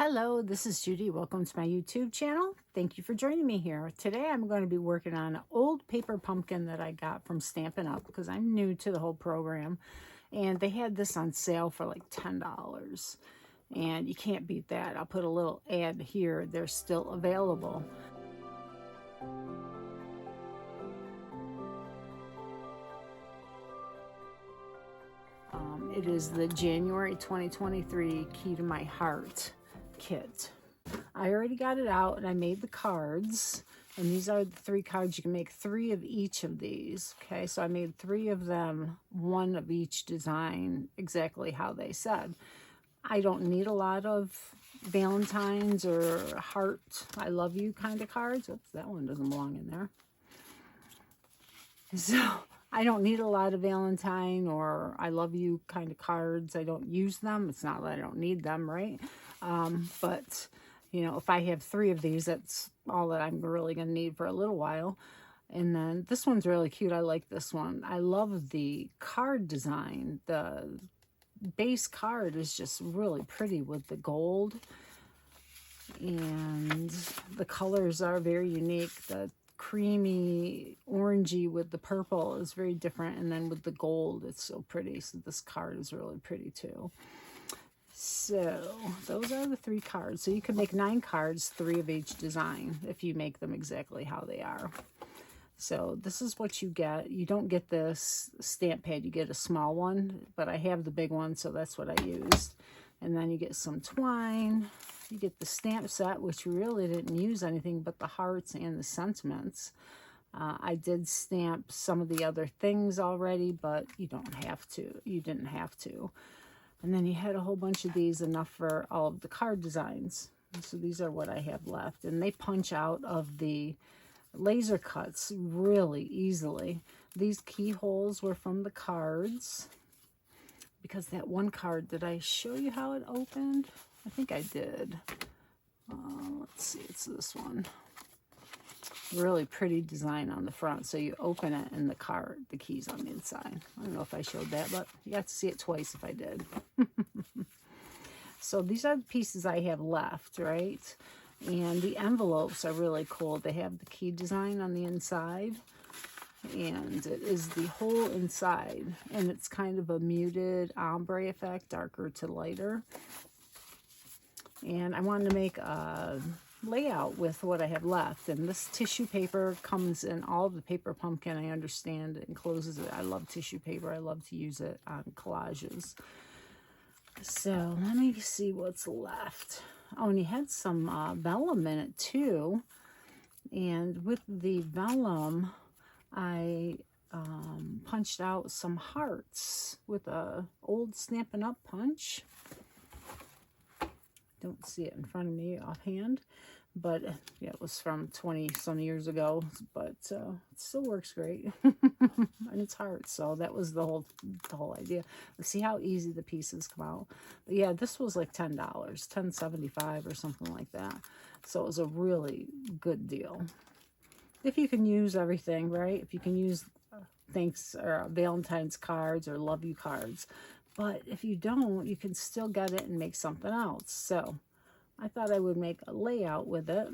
Hello, this is Judy. Welcome to my YouTube channel. Thank you for joining me here. Today I'm going to be working on an old paper pumpkin that I got from Stampin' Up! Because I'm new to the whole program. And they had this on sale for like $10. And you can't beat that. I'll put a little ad here. They're still available. It is the January 2023 Key to My Heart kit. I already got it out and I made the cards, and these are the 3 cards. You can make 3 of each of these. Okay, so I made 3 of them, 1 of each design, exactly how they said. I don't need a lot of Valentine's or heart, I love you kind of cards. Oops, that one doesn't belong in there. So I don't need a lot of Valentine or I love you kind of cards. I don't use them. It's not that I don't need them, right? But, you know, if I have 3 of these, that's all that I'm really going to need for a little while. And then this one's really cute. I like this one. I love the card design. The base card is just really pretty with the gold. And the colors are very unique. The creamy orangey with the purple is very different, and then with the gold it's so pretty. So this card is really pretty too. So those are the 3 cards. So you can make 9 cards, 3 of each design, if you make them exactly how they are. So this is what you get. You don't get this stamp pad, you get a small one, but I have the big one, so that's what I used. And then you get some twine. You get the stamp set, which really didn't use anything but the hearts and the sentiments. I did stamp some of the other things already, but you don't have to. You didn't have to. And then you had a whole bunch of these, enough for all of the card designs. And so these are what I have left. And they punch out of the laser cuts really easily. These keyholes were from the cards, because that one card, did I show you how it opened? I think I did. Let's see, it's this one. Really pretty design on the front. So you open it and the key's on the inside. I don't know if I showed that, but you got to see it twice if I did. So these are the pieces I have left, right? And the envelopes are really cool. They have the key design on the inside. And it is the whole inside. And it's kind of a muted ombre effect, darker to lighter. And I wanted to make a layout with what I have left. And this tissue paper comes in all of the paper pumpkin. I understand it encloses it. I love tissue paper. I love to use it on collages. So let me see what's left. Oh, and you had some vellum in it too. And with the vellum, I punched out some hearts with a old Stampin' Up! Punch. Don't see it in front of me offhand, but yeah, it was from 20-some years ago, but it still works great. And it's hearts, so that was the whole idea. Let's see how easy the pieces come out. But yeah, this was like $10, $10.75 or something like that. So it was a really good deal. If you can use everything, right? If you can use thanks or Valentine's cards or love you cards. But if you don't, you can still get it and make something else. So I thought I would make a layout with it.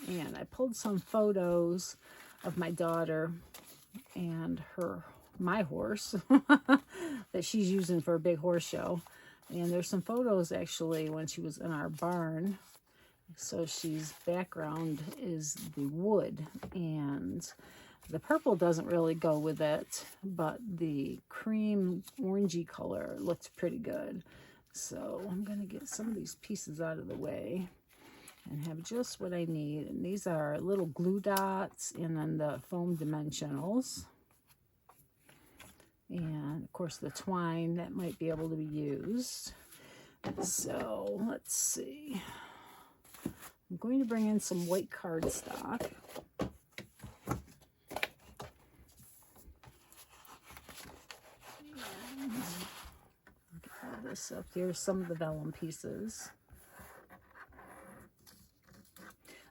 And I pulled some photos of my daughter and my horse that she's using for a big horse show. And there's some photos actually when she was in our barn. So she's background is the wood, and the purple doesn't really go with it, but the cream orangey color looks pretty good. So I'm going to get some of these pieces out of the way and have just what I need. And these are little glue dots and then the foam dimensionals. And of course the twine that might be able to be used. So let's see. I'm going to bring in some white cardstock. Get all this up. Here's some of the vellum pieces.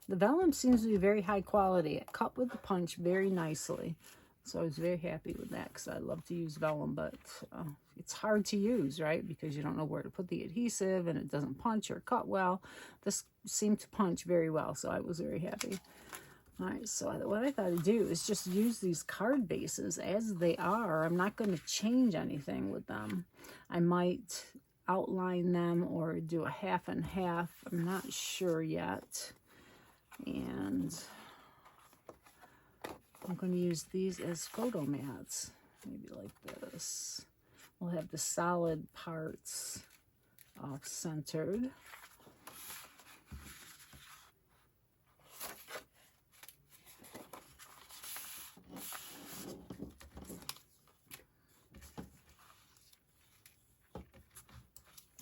The vellum seems to be very high quality. It cut with the punch very nicely. So I was very happy with that because I love to use vellum, but it's hard to use, right? Because you don't know where to put the adhesive and it doesn't punch or cut well. This seemed to punch very well, so I was very happy. All right, so what I thought I'd do is just use these card bases as they are. I'm not going to change anything with them. I might outline them or do a half and half. I'm not sure yet. And I'm going to use these as photo mats, maybe like this. We'll have the solid parts off-centered.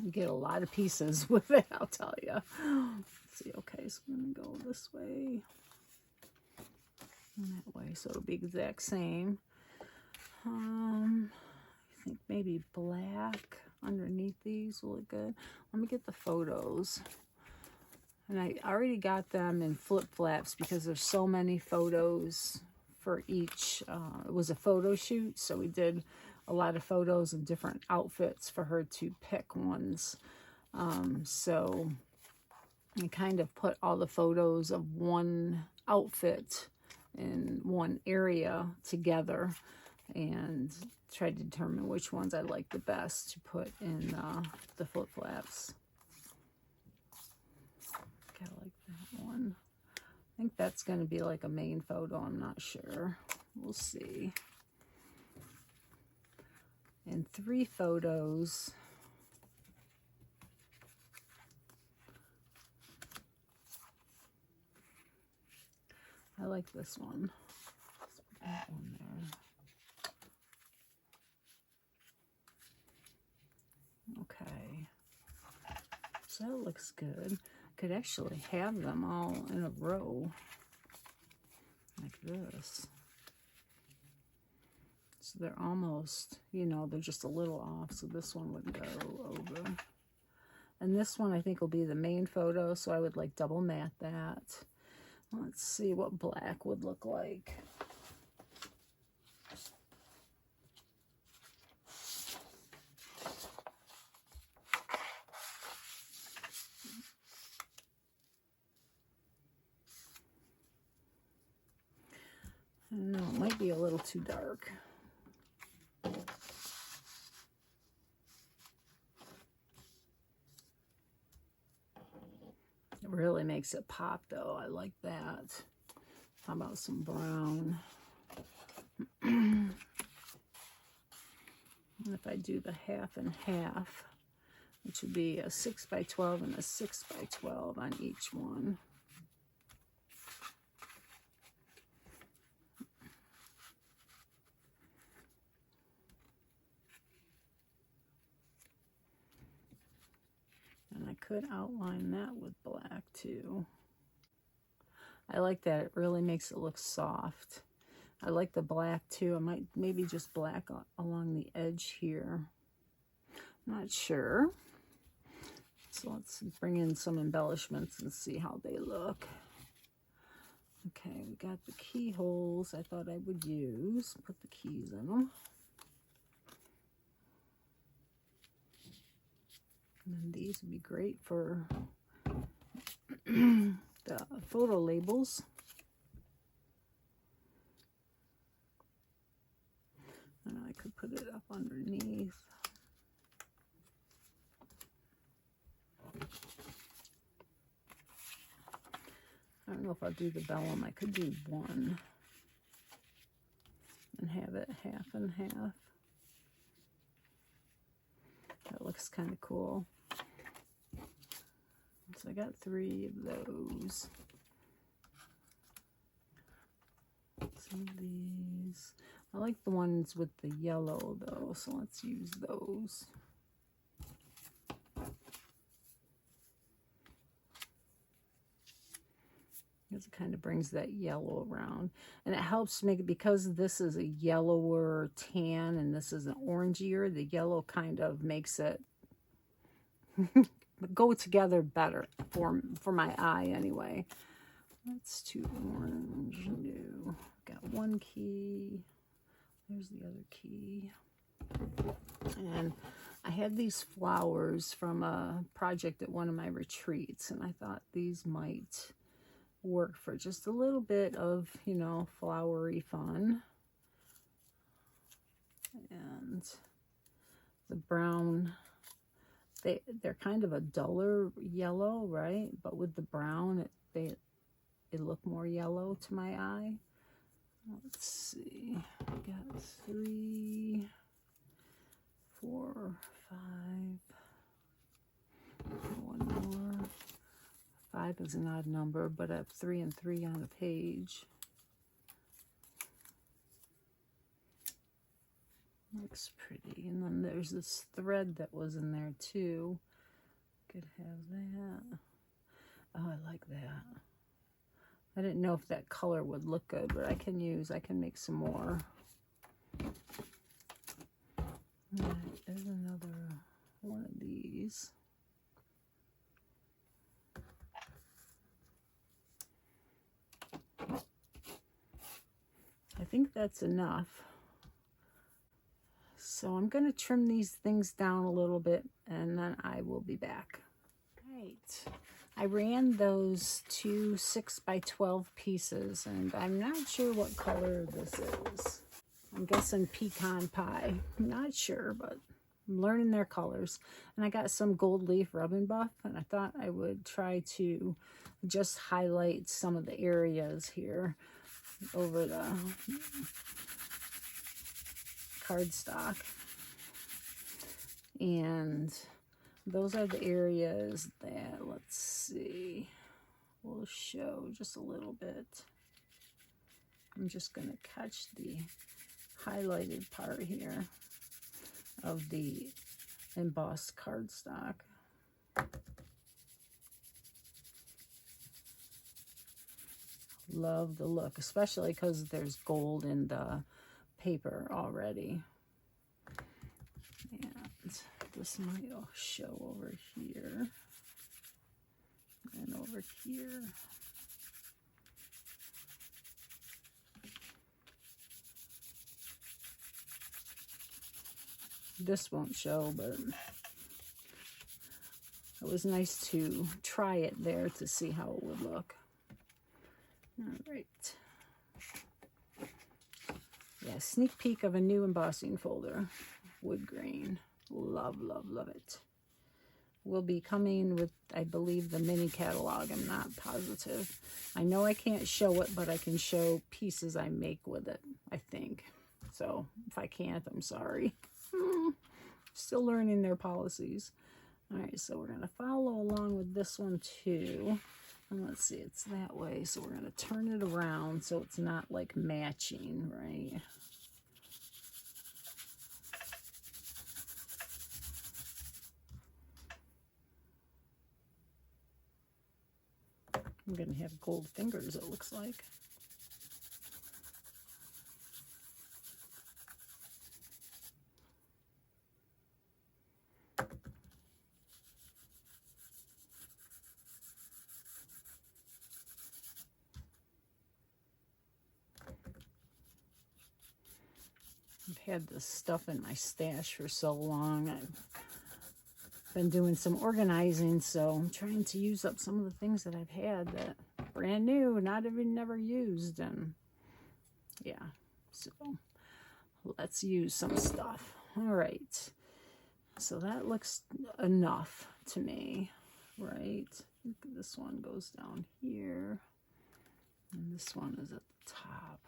You get a lot of pieces with it, I'll tell you. Let's see, okay, so I'm going to go this way and that way, so it'll be exact same. I think maybe black underneath these will look good. Let me get the photos. And I already got them in flip-flaps because there's so many photos for each. It was a photo shoot, so we did a lot of photos and different outfits for her to pick ones. So I kind of put all the photos of one outfit in one area together and tried to determine which ones I liked the best to put in the flip-flaps. I like that one. I think that's going to be like a main photo. I'm not sure. We'll see. And 3 photos. I like this one. Let's put that one there. Okay. So that looks good. Could actually have them all in a row like this. So they're almost, you know, they're just a little off, so this one would go over. And this one I think will be the main photo, so I would like double mat that. Let's see what black would look like. I don't know, it might be a little too dark. It really makes it pop though. I like that. How about some brown? And if I do the half and half, which would be a 6x12 and a 6x12 on each one. And I could outline that with black too. I like that. It really makes it look soft. I like the black too. I might maybe just black along the edge here. I'm not sure. So let's bring in some embellishments and see how they look. Okay, we got the keyholes I thought I would use. Put the keys in them. And then these would be great for the photo labels. And I could put it up underneath. I don't know if I'll do the vellum. I could do one and have it half and half. That looks kind of cool. So I got 3 of those. Some of these. I like the ones with the yellow though, so let's use those. Because it kind of brings that yellow around. And it helps make it, because this is a yellower tan and this is an orangier, the yellow kind of makes it go together better for my eye anyway. That's too orange. No. Got one key. There's the other key. And I had these flowers from a project at one of my retreats, and I thought these might work for just a little bit of, you know, flowery fun. And the brown, they're kind of a duller yellow, right? But with the brown, it look more yellow to my eye. Let's see, I got 3, 4, 5, one more. 5 is an odd number, but I have 3 and 3 on the page. Looks pretty. And then there's this thread that was in there too. Could have that. Oh, I like that. I didn't know if that color would look good, but I can make some more. All right, there's another one of these. I think that's enough. So I'm going to trim these things down a little bit, and then I will be back. Right. I ran those 2 6x12 pieces, and I'm not sure what color this is. I'm guessing pecan pie. I'm not sure, but I'm learning their colors. And I got some gold leaf rub and buff, and I thought I would try to just highlight some of the areas here over the cardstock. And those are the areas that, let's see, we'll show just a little bit. I'm just going to catch the highlighted part here of the embossed cardstock. Love the look, especially because there's gold in the paper already. And this might show over here and over here. This won't show, but it was nice to try it there to see how it would look. All right. Yeah, sneak peek of a new embossing folder. Wood grain. Love, love, love it. Will be coming with, I believe, the mini catalog. I'm not positive. I know I can't show it, but I can show pieces I make with it, I think. So if I can't, I'm sorry. Still learning their policies. All right, so we're going to follow along with this one too. And let's see, it's that way. So we're going to turn it around so it's not like matching, right? I'm going to have gold fingers, it looks like. I've had this stuff in my stash for so long. I've been doing some organizing, so I'm trying to use up some of the things that I've had that brand new, not even never used. And yeah, so let's use some stuff. All right, so that looks enough to me, right? This one goes down here, and this one is at the top.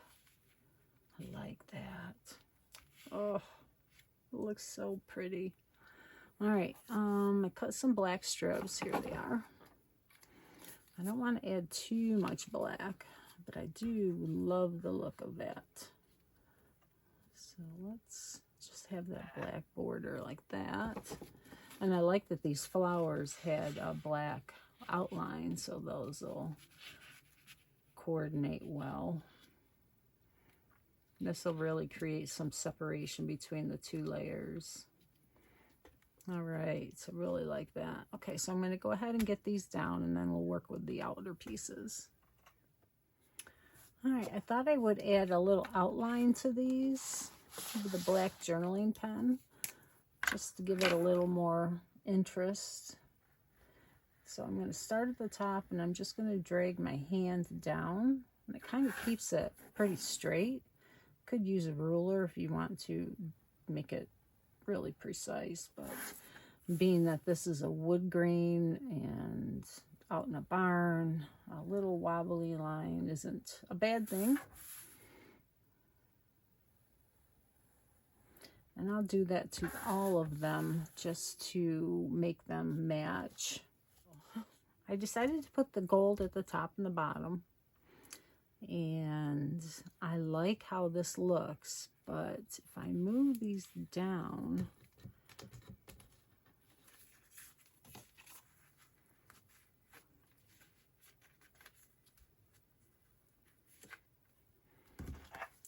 I like that. Oh, it looks so pretty. All right, I cut some black strips. Here they are. I don't want to add too much black, but I do love the look of that. So let's just have that black border like that. And I like that these flowers had a black outline, so those will coordinate well. This will really create some separation between the two layers. All right, so really like that. Okay, so I'm going to go ahead and get these down, and then we'll work with the outer pieces. All right, I thought I would add a little outline to these. with a black journaling pen, just to give it a little more interest. So I'm going to start at the top, and I'm just going to drag my hand down, and it kind of keeps it pretty straight. Could use a ruler if you want to make it really precise, but being that this is a wood grain and out in a barn, a little wobbly line isn't a bad thing. And I'll do that to all of them just to make them match. I decided to put the gold at the top and the bottom. And I like how this looks, but if I move these down,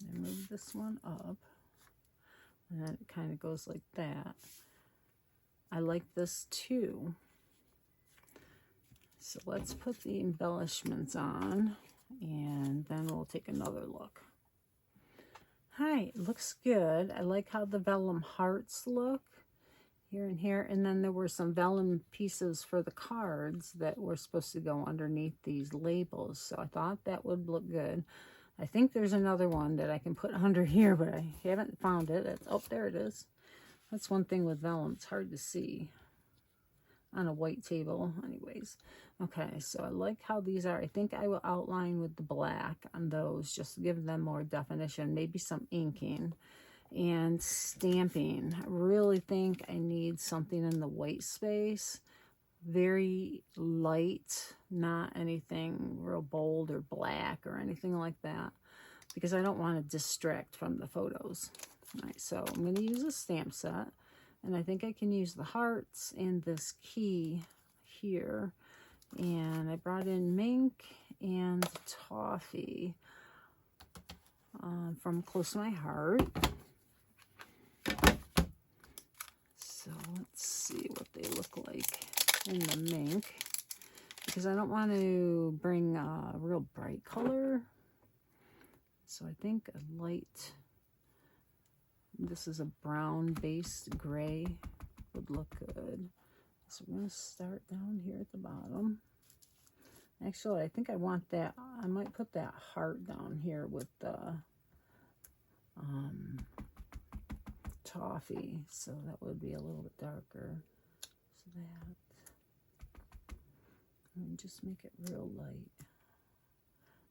and move this one up, and then it kind of goes like that. I like this too. So let's put the embellishments on, and then we'll take another look. Hi, it looks good. I like how the vellum hearts look here and here, and then there were some vellum pieces for the cards that were supposed to go underneath these labels, so I thought that would look good. I think there's another one that I can put under here, but I haven't found it. Oh, there it is. That's one thing with vellum, it's hard to see on a white table anyways. Okay, so I like how these are. I think I will outline with the black on those just to give them more definition, maybe some inking and stamping. I really think I need something in the white space, very light, not anything real bold or black or anything like that, because I don't want to distract from the photos. All right, so I'm going to use a stamp set, and I think I can use the hearts and this key here. And I brought in mink and toffee from Close to My Heart. So let's see what they look like in the mink, because I don't want to bring a real bright color. So I think a light, this is a brown based gray, would look good. So we're going to start down here at the bottom. Actually, I think I want that, I might put that heart down here with the toffee, so that would be a little bit darker. So that, and just make it real light.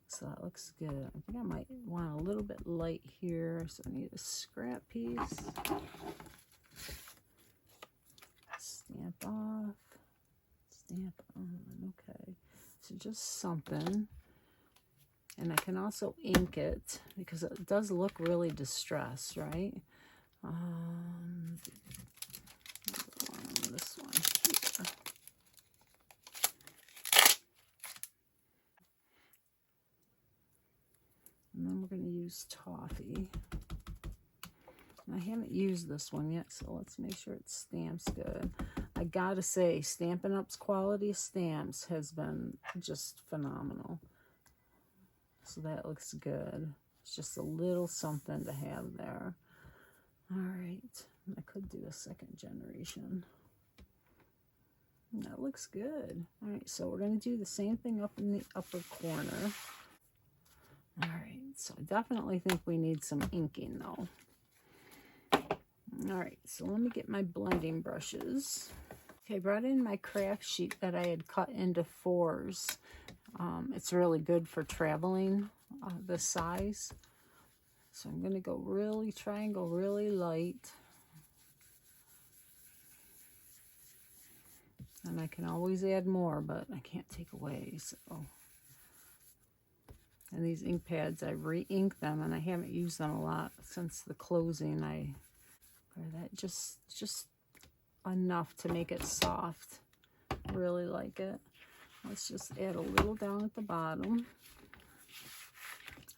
So that looks good. I think I might want a little bit light here, so I need a scrap piece. Stamp off, stamp on, okay. So just something. And I can also ink it, because it does look really distressed, right? This one here. And then we're going to use toffee. I haven't used this one yet, so let's make sure it stamps good. I gotta say, Stampin' Up's quality of stamps has been just phenomenal. So that looks good. It's just a little something to have there. All right, I could do a second generation. That looks good. All right, so we're gonna do the same thing up in the upper corner. All right, so I definitely think we need some inking though. All right, so let me get my blending brushes. Okay, I brought in my craft sheet that I had cut into 4s. It's really good for traveling, this size. So I'm going to go really, try and go really light. And I can always add more, but I can't take away, so. And these ink pads, I re-inked them, and I haven't used them a lot since the closing. That just enough to make it soft. Really like it. Let's just add a little down at the bottom.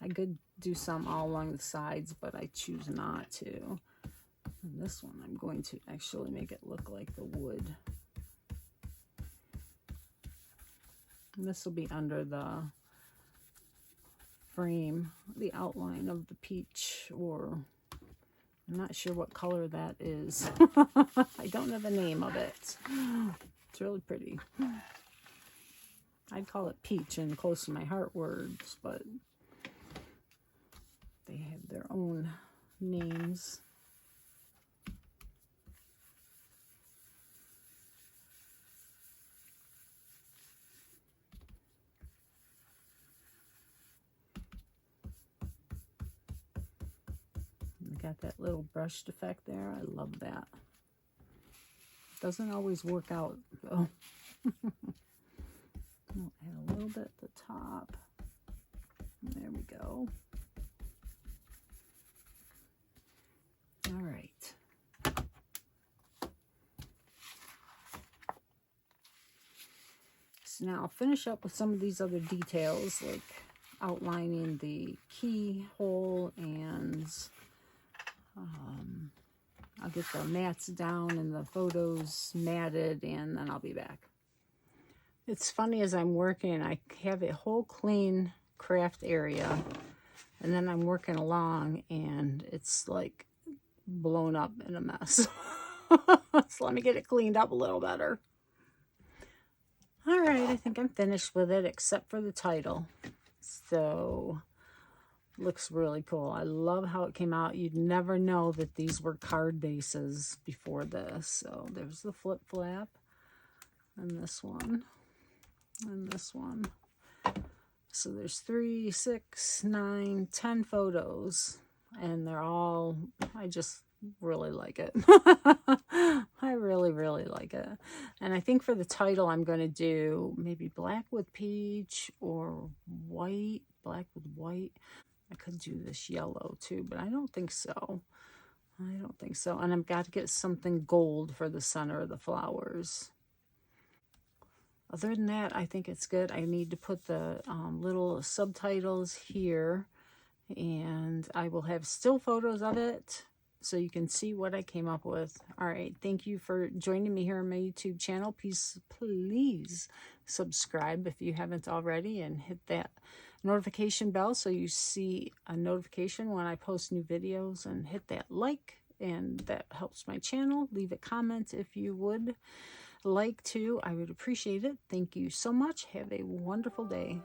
I could do some all along the sides, but I choose not to. And this one, I'm going to actually make it look like the wood. And this will be under the frame, the outline of the peach or I'm not sure what color that is. I don't know the name of it. It's really pretty. I'd call it peach and close to my heart words, but they have their own names. Got that little brushed effect there. I love that. Doesn't always work out though. I'll add a little bit at the top. There we go. All right. So now I'll finish up with some of these other details, like outlining the keyhole, and I'll get the mats down and the photos matted, and then I'll be back. It's funny, as I'm working, I have a whole clean craft area, and then I'm working along, and it's like blown up in a mess. So let me get it cleaned up a little better. All right, I think I'm finished with it, except for the title. So looks really cool. I love how it came out. You'd never know that these were card bases before this. So there's the flip flap, and this one, and this one. So there's 3, 6, 9, 10 photos, and they're all, I just really like it. I really, really like it. And I think for the title, I'm going to do maybe black with peach or white, black with white. I could do this yellow too, but I don't think so. I don't think so. And I've got to get something gold for the center of the flowers. Other than that, I think it's good. I need to put the little subtitles here, and I will have still photos of it so you can see what I came up with. All right, thank you for joining me here on my YouTube channel. Please subscribe if you haven't already, and hit that notification bell so you see a notification when I post new videos, and hit that like, and that helps my channel. Leave a comment if you would like to. I would appreciate it. Thank you so much. Have a wonderful day.